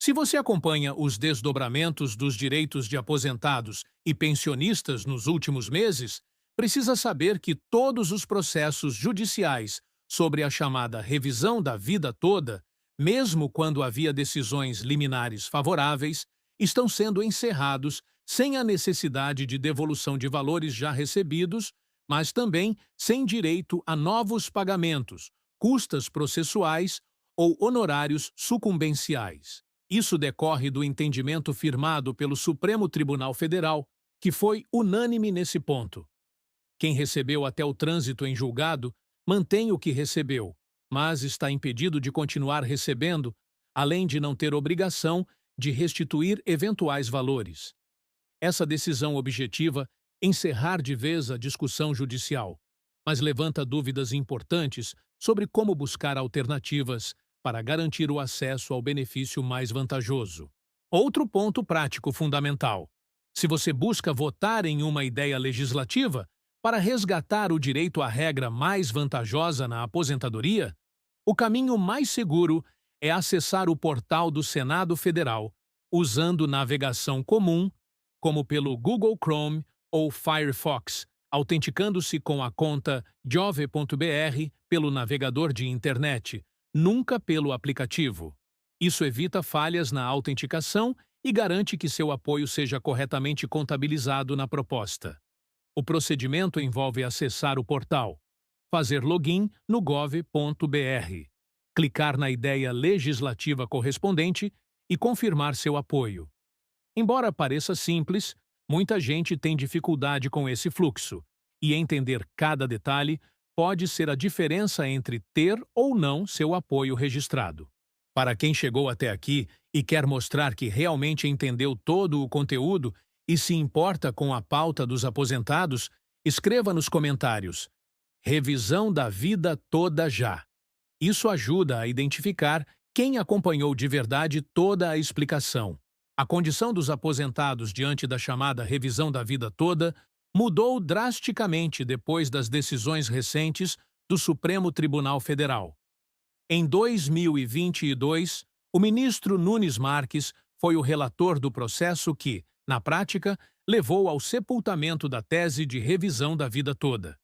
Se você acompanha os desdobramentos dos direitos de aposentados e pensionistas nos últimos meses, precisa saber que todos os processos judiciais sobre a chamada revisão da vida toda, mesmo quando havia decisões liminares favoráveis, estão sendo encerrados sem a necessidade de devolução de valores já recebidos, mas também sem direito a novos pagamentos, custas processuais ou honorários sucumbenciais. Isso decorre do entendimento firmado pelo Supremo Tribunal Federal, que foi unânime nesse ponto. Quem recebeu até o trânsito em julgado mantém o que recebeu, mas está impedido de continuar recebendo, além de não ter obrigação de restituir eventuais valores. Essa decisão objetiva encerrar de vez a discussão judicial, mas levanta dúvidas importantes sobre como buscar alternativas para garantir o acesso ao benefício mais vantajoso. Outro ponto prático fundamental: se você busca votar em uma ideia legislativa para resgatar o direito à regra mais vantajosa na aposentadoria, o caminho mais seguro é acessar o portal do Senado Federal usando navegação comum, como pelo Google Chrome ou Firefox, autenticando-se com a conta jove.br pelo navegador de internet, nunca pelo aplicativo. Isso evita falhas na autenticação e garante que seu apoio seja corretamente contabilizado na proposta. O procedimento envolve acessar o portal, fazer login no gov.br, clicar na ideia legislativa correspondente e confirmar seu apoio. Embora pareça simples, muita gente tem dificuldade com esse fluxo, e entender cada detalhe pode ser a diferença entre ter ou não seu apoio registrado. Para quem chegou até aqui e quer mostrar que realmente entendeu todo o conteúdo e se importa com a pauta dos aposentados, escreva nos comentários: revisão da vida toda já. Isso ajuda a identificar quem acompanhou de verdade toda a explicação. A condição dos aposentados diante da chamada revisão da vida toda mudou drasticamente depois das decisões recentes do Supremo Tribunal Federal. Em 2022, o ministro Nunes Marques foi o relator do processo que, na prática, levou ao sepultamento da tese de revisão da vida toda.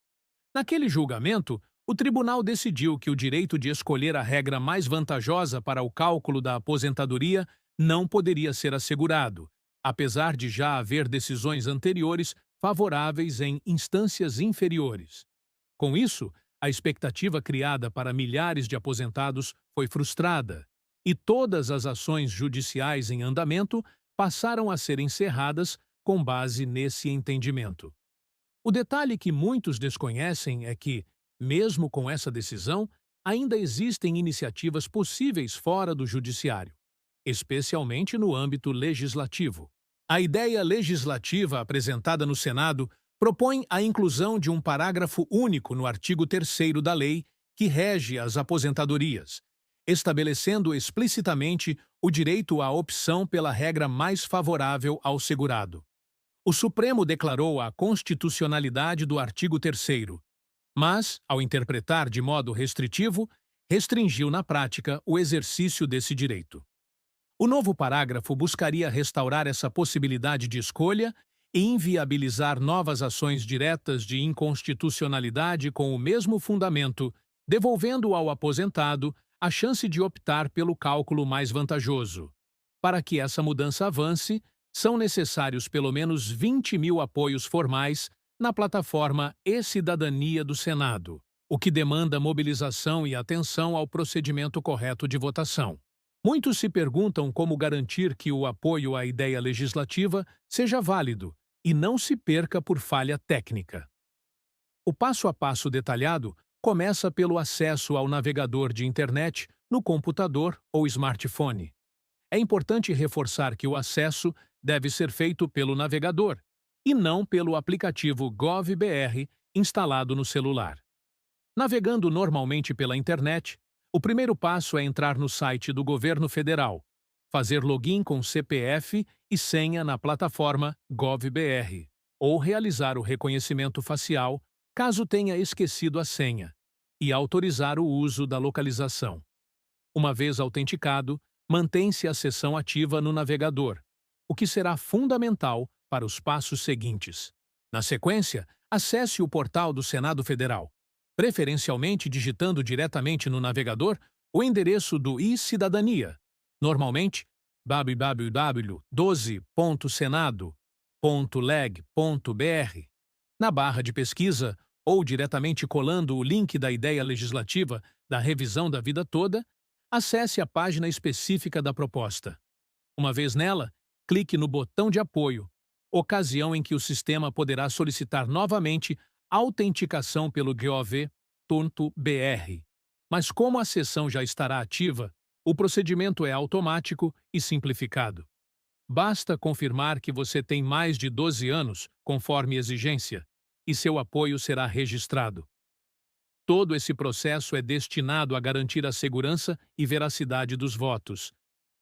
Naquele julgamento, o tribunal decidiu que o direito de escolher a regra mais vantajosa para o cálculo da aposentadoria não poderia ser assegurado, apesar de já haver decisões anteriores favoráveis em instâncias inferiores. Com isso, a expectativa criada para milhares de aposentados foi frustrada, e todas as ações judiciais em andamento passaram a ser encerradas com base nesse entendimento. O detalhe que muitos desconhecem é que, mesmo com essa decisão, ainda existem iniciativas possíveis fora do judiciário, especialmente no âmbito legislativo. A ideia legislativa apresentada no Senado propõe a inclusão de um parágrafo único no artigo 3º da lei que rege as aposentadorias, estabelecendo explicitamente o direito à opção pela regra mais favorável ao segurado. O Supremo declarou a constitucionalidade do artigo 3º, mas, ao interpretar de modo restritivo, restringiu na prática o exercício desse direito. O novo parágrafo buscaria restaurar essa possibilidade de escolha e inviabilizar novas ações diretas de inconstitucionalidade com o mesmo fundamento, devolvendo ao aposentado a chance de optar pelo cálculo mais vantajoso. Para que essa mudança avance, são necessários pelo menos 20 mil apoios formais na plataforma e-Cidadania do Senado, o que demanda mobilização e atenção ao procedimento correto de votação. Muitos se perguntam como garantir que o apoio à ideia legislativa seja válido e não se perca por falha técnica. O passo a passo detalhado começa pelo acesso ao navegador de internet no computador ou smartphone. É importante reforçar que o acesso deve ser feito pelo navegador e não pelo aplicativo GovBR instalado no celular. Navegando normalmente pela internet, o primeiro passo é entrar no site do Governo Federal, fazer login com CPF e senha na plataforma GovBR, ou realizar o reconhecimento facial, caso tenha esquecido a senha, e autorizar o uso da localização. Uma vez autenticado, mantém-se a seção ativa no navegador, o que será fundamental para os passos seguintes. Na sequência, acesse o portal do Senado Federal, preferencialmente digitando diretamente no navegador o endereço do e-Cidadania, normalmente www.12.senado.leg.br. Na barra de pesquisa, ou diretamente colando o link da ideia legislativa da revisão da vida toda, acesse a página específica da proposta. Uma vez nela, clique no botão de apoio, ocasião em que o sistema poderá solicitar novamente autenticação pelo gov.br. Mas como a sessão já estará ativa, o procedimento é automático e simplificado. Basta confirmar que você tem mais de 12 anos, conforme exigência, e seu apoio será registrado. Todo esse processo é destinado a garantir a segurança e veracidade dos votos,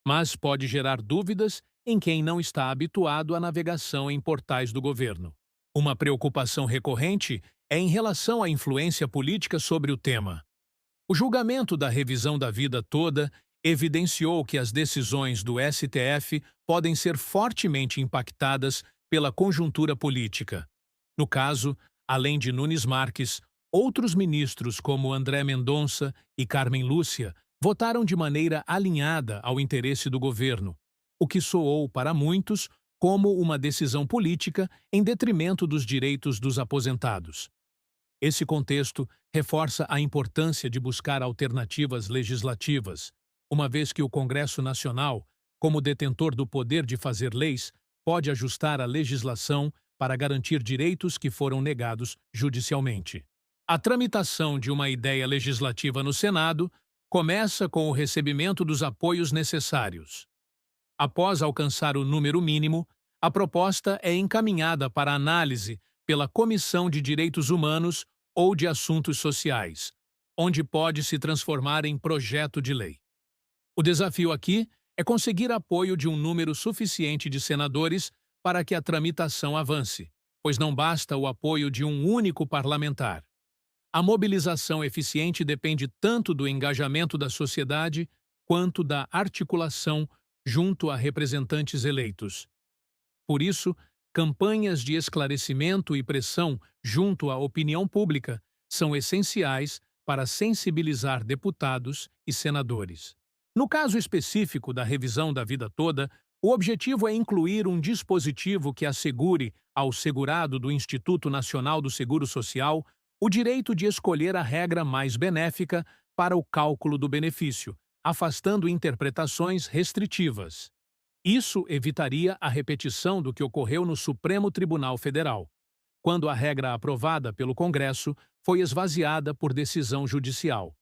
mas pode gerar dúvidas em quem não está habituado à navegação em portais do governo. Uma preocupação recorrente é em relação à influência política sobre o tema. O julgamento da revisão da vida toda evidenciou que as decisões do STF podem ser fortemente impactadas pela conjuntura política. No caso, além de Nunes Marques, outros ministros como André Mendonça e Carmen Lúcia votaram de maneira alinhada ao interesse do governo, o que soou para muitos como uma decisão política em detrimento dos direitos dos aposentados. Esse contexto reforça a importância de buscar alternativas legislativas, uma vez que o Congresso Nacional, como detentor do poder de fazer leis, pode ajustar a legislação para garantir direitos que foram negados judicialmente. A tramitação de uma ideia legislativa no Senado começa com o recebimento dos apoios necessários. Após alcançar o número mínimo, a proposta é encaminhada para análise pela Comissão de Direitos Humanos ou de Assuntos Sociais, onde pode se transformar em projeto de lei. O desafio aqui é conseguir apoio de um número suficiente de senadores para que a tramitação avance, pois não basta o apoio de um único parlamentar. A mobilização eficiente depende tanto do engajamento da sociedade quanto da articulação junto a representantes eleitos. Por isso, campanhas de esclarecimento e pressão junto à opinião pública são essenciais para sensibilizar deputados e senadores. No caso específico da revisão da vida toda, o objetivo é incluir um dispositivo que assegure ao segurado do Instituto Nacional do Seguro Social o direito de escolher a regra mais benéfica para o cálculo do benefício, afastando interpretações restritivas. Isso evitaria a repetição do que ocorreu no Supremo Tribunal Federal, quando a regra aprovada pelo Congresso foi esvaziada por decisão judicial.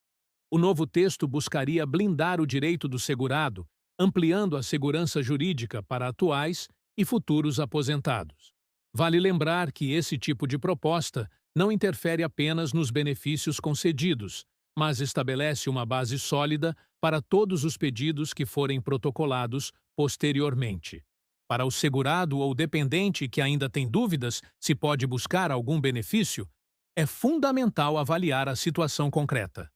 O novo texto buscaria blindar o direito do segurado, ampliando a segurança jurídica para atuais e futuros aposentados. Vale lembrar que esse tipo de proposta não interfere apenas nos benefícios concedidos, mas estabelece uma base sólida para todos os pedidos que forem protocolados posteriormente. Para o segurado ou dependente que ainda tem dúvidas se pode buscar algum benefício, é fundamental avaliar a situação concreta.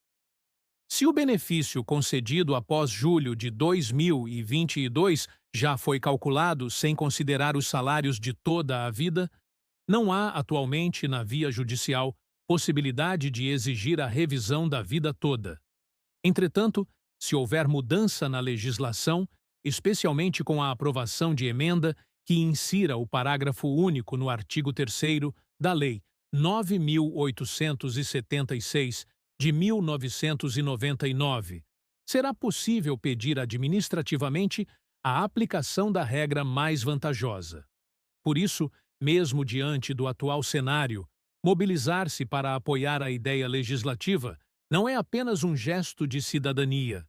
Se o benefício concedido após julho de 2022 já foi calculado sem considerar os salários de toda a vida, não há atualmente na via judicial possibilidade de exigir a revisão da vida toda. Entretanto, se houver mudança na legislação, especialmente com a aprovação de emenda que insira o parágrafo único no artigo 3º da Lei 9.876, de 1999, será possível pedir administrativamente a aplicação da regra mais vantajosa. Por isso, mesmo diante do atual cenário, mobilizar-se para apoiar a ideia legislativa não é apenas um gesto de cidadania,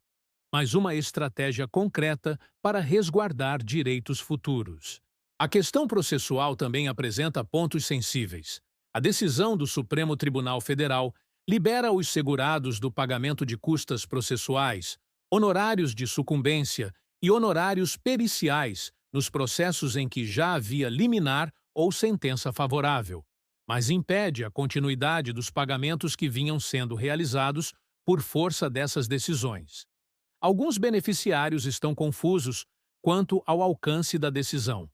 mas uma estratégia concreta para resguardar direitos futuros. A questão processual também apresenta pontos sensíveis. A decisão do Supremo Tribunal Federal libera os segurados do pagamento de custas processuais, honorários de sucumbência e honorários periciais nos processos em que já havia liminar ou sentença favorável, mas impede a continuidade dos pagamentos que vinham sendo realizados por força dessas decisões. Alguns beneficiários estão confusos quanto ao alcance da decisão.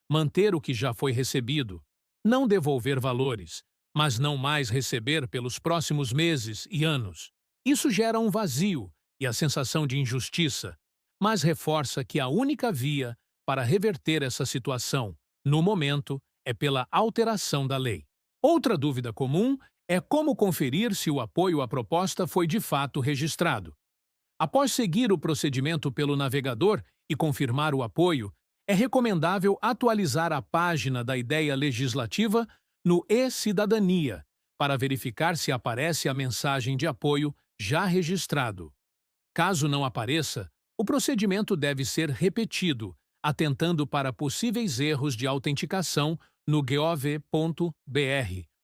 Manter o que já foi recebido, não devolver valores, mas não mais receber pelos próximos meses e anos. Isso gera um vazio e a sensação de injustiça, mas reforça que a única via para reverter essa situação, no momento, é pela alteração da lei. Outra dúvida comum é como conferir se o apoio à proposta foi de fato registrado. Após seguir o procedimento pelo navegador e confirmar o apoio, é recomendável atualizar a página da ideia legislativa no e-Cidadania para verificar se aparece a mensagem de apoio já registrado. Caso não apareça, o procedimento deve ser repetido, atentando para possíveis erros de autenticação no gov.br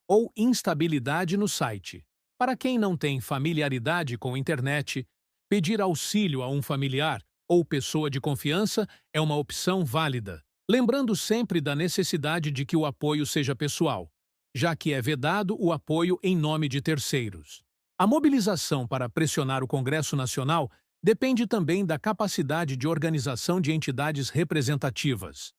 ou instabilidade no site. Para quem não tem familiaridade com a internet, pedir auxílio a um familiar ou pessoa de confiança é uma opção válida, lembrando sempre da necessidade de que o apoio seja pessoal, já que é vedado o apoio em nome de terceiros. A mobilização para pressionar o Congresso Nacional depende também da capacidade de organização de entidades representativas.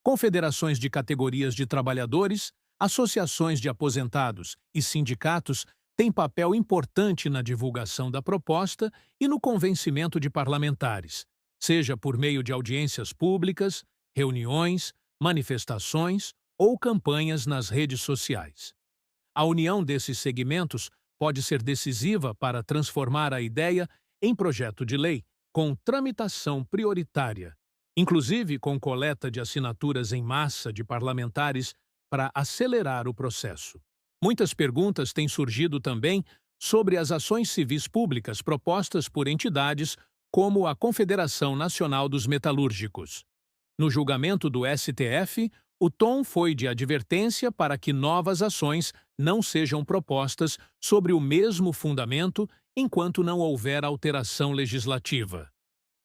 Confederações de categorias de trabalhadores, associações de aposentados e sindicatos têm papel importante na divulgação da proposta e no convencimento de parlamentares, seja por meio de audiências públicas, reuniões, manifestações ou campanhas nas redes sociais. A união desses segmentos pode ser decisiva para transformar a ideia em projeto de lei com tramitação prioritária, inclusive com coleta de assinaturas em massa de parlamentares para acelerar o processo. Muitas perguntas têm surgido também sobre as ações civis públicas propostas por entidades como a Confederação Nacional dos Metalúrgicos. No julgamento do STF, o tom foi de advertência para que novas ações não sejam propostas sobre o mesmo fundamento enquanto não houver alteração legislativa.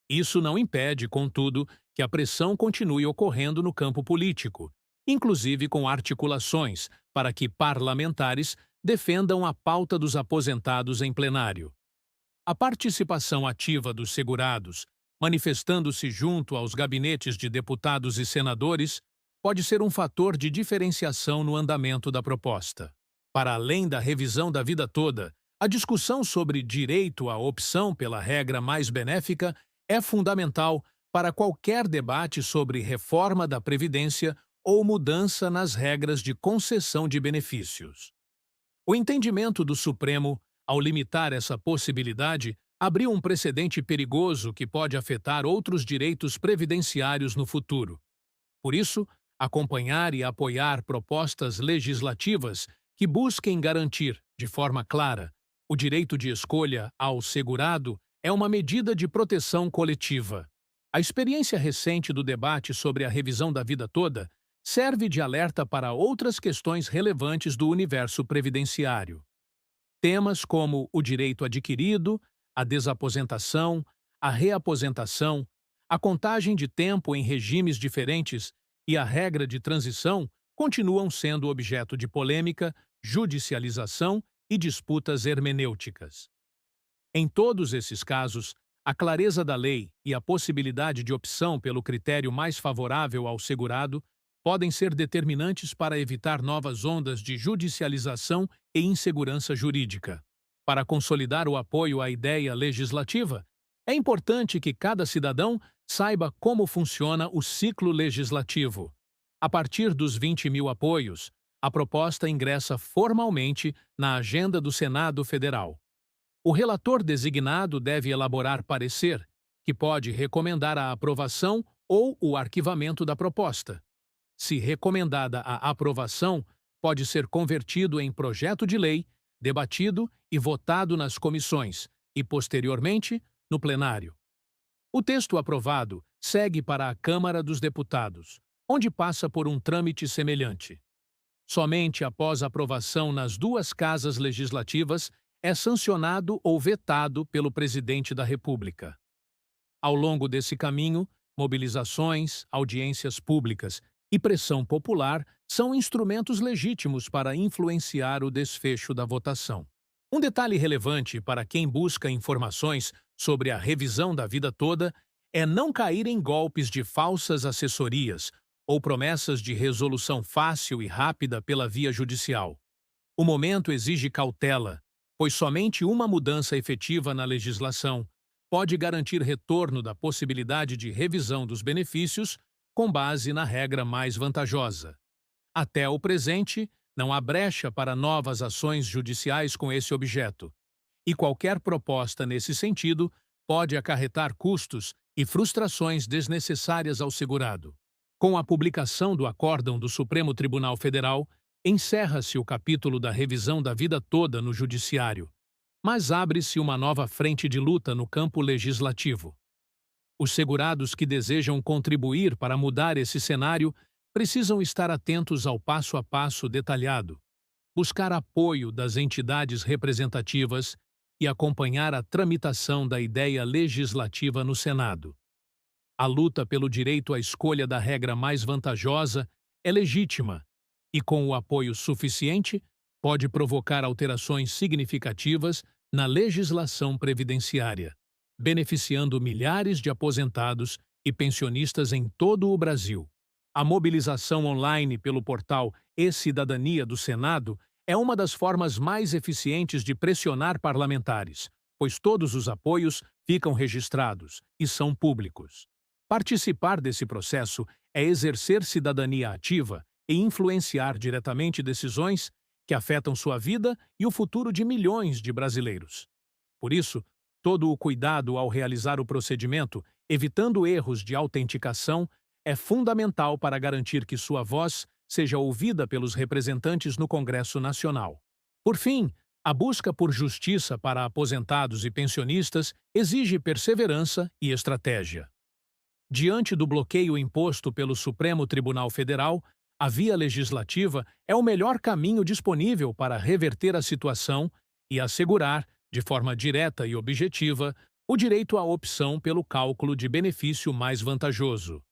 Isso não impede, contudo, que a pressão continue ocorrendo no campo político, inclusive com articulações para que parlamentares defendam a pauta dos aposentados em plenário. A participação ativa dos segurados, manifestando-se junto aos gabinetes de deputados e senadores, pode ser um fator de diferenciação no andamento da proposta. Para além da revisão da vida toda, a discussão sobre direito à opção pela regra mais benéfica é fundamental para qualquer debate sobre reforma da Previdência ou mudança nas regras de concessão de benefícios. O entendimento do Supremo, ao limitar essa possibilidade, abriu um precedente perigoso que pode afetar outros direitos previdenciários no futuro. Por isso, acompanhar e apoiar propostas legislativas que busquem garantir, de forma clara, o direito de escolha ao segurado é uma medida de proteção coletiva. A experiência recente do debate sobre a revisão da vida toda serve de alerta para outras questões relevantes do universo previdenciário. Temas como o direito adquirido, a desaposentação, a reaposentação, a contagem de tempo em regimes diferentes e a regra de transição continuam sendo objeto de polêmica, judicialização e disputas hermenêuticas. Em todos esses casos, a clareza da lei e a possibilidade de opção pelo critério mais favorável ao segurado podem ser determinantes para evitar novas ondas de judicialização e insegurança jurídica. Para consolidar o apoio à ideia legislativa, é importante que cada cidadão saiba como funciona o ciclo legislativo. A partir dos 20.000 apoios, a proposta ingressa formalmente na agenda do Senado Federal. O relator designado deve elaborar parecer, que pode recomendar a aprovação ou o arquivamento da proposta. Se recomendada a aprovação, pode ser convertido em projeto de lei, debatido e votado nas comissões e, posteriormente, no plenário. O texto aprovado segue para a Câmara dos Deputados, onde passa por um trâmite semelhante. Somente após aprovação nas duas casas legislativas é sancionado ou vetado pelo Presidente da República. Ao longo desse caminho, mobilizações, audiências públicas e pressão popular são instrumentos legítimos para influenciar o desfecho da votação. Um detalhe relevante para quem busca informações sobre a revisão da vida toda é não cair em golpes de falsas assessorias ou promessas de resolução fácil e rápida pela via judicial. O momento exige cautela, pois somente uma mudança efetiva na legislação pode garantir retorno da possibilidade de revisão dos benefícios com base na regra mais vantajosa. Até o presente, não há brecha para novas ações judiciais com esse objeto, e qualquer proposta nesse sentido pode acarretar custos e frustrações desnecessárias ao segurado. Com a publicação do acórdão do Supremo Tribunal Federal, encerra-se o capítulo da revisão da vida toda no Judiciário, mas abre-se uma nova frente de luta no campo legislativo. Os segurados que desejam contribuir para mudar esse cenário precisam estar atentos ao passo a passo detalhado, buscar apoio das entidades representativas e acompanhar a tramitação da ideia legislativa no Senado. A luta pelo direito à escolha da regra mais vantajosa é legítima e, com o apoio suficiente, pode provocar alterações significativas na legislação previdenciária, beneficiando milhares de aposentados e pensionistas em todo o Brasil. A mobilização online pelo portal E-Cidadania do Senado é uma das formas mais eficientes de pressionar parlamentares, pois todos os apoios ficam registrados e são públicos. Participar desse processo é exercer cidadania ativa e influenciar diretamente decisões que afetam sua vida e o futuro de milhões de brasileiros. Por isso, todo o cuidado ao realizar o procedimento, evitando erros de autenticação, é fundamental para garantir que sua voz seja ouvida pelos representantes no Congresso Nacional. Por fim, a busca por justiça para aposentados e pensionistas exige perseverança e estratégia. Diante do bloqueio imposto pelo Supremo Tribunal Federal, a via legislativa é o melhor caminho disponível para reverter a situação e assegurar, de forma direta e objetiva, o direito à opção pelo cálculo de benefício mais vantajoso.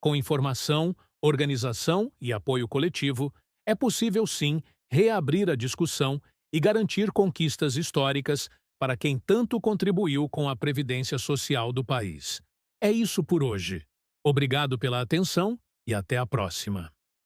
Com informação, organização e apoio coletivo, é possível sim reabrir a discussão e garantir conquistas históricas para quem tanto contribuiu com a previdência social do país. É isso por hoje. Obrigado pela atenção e até a próxima.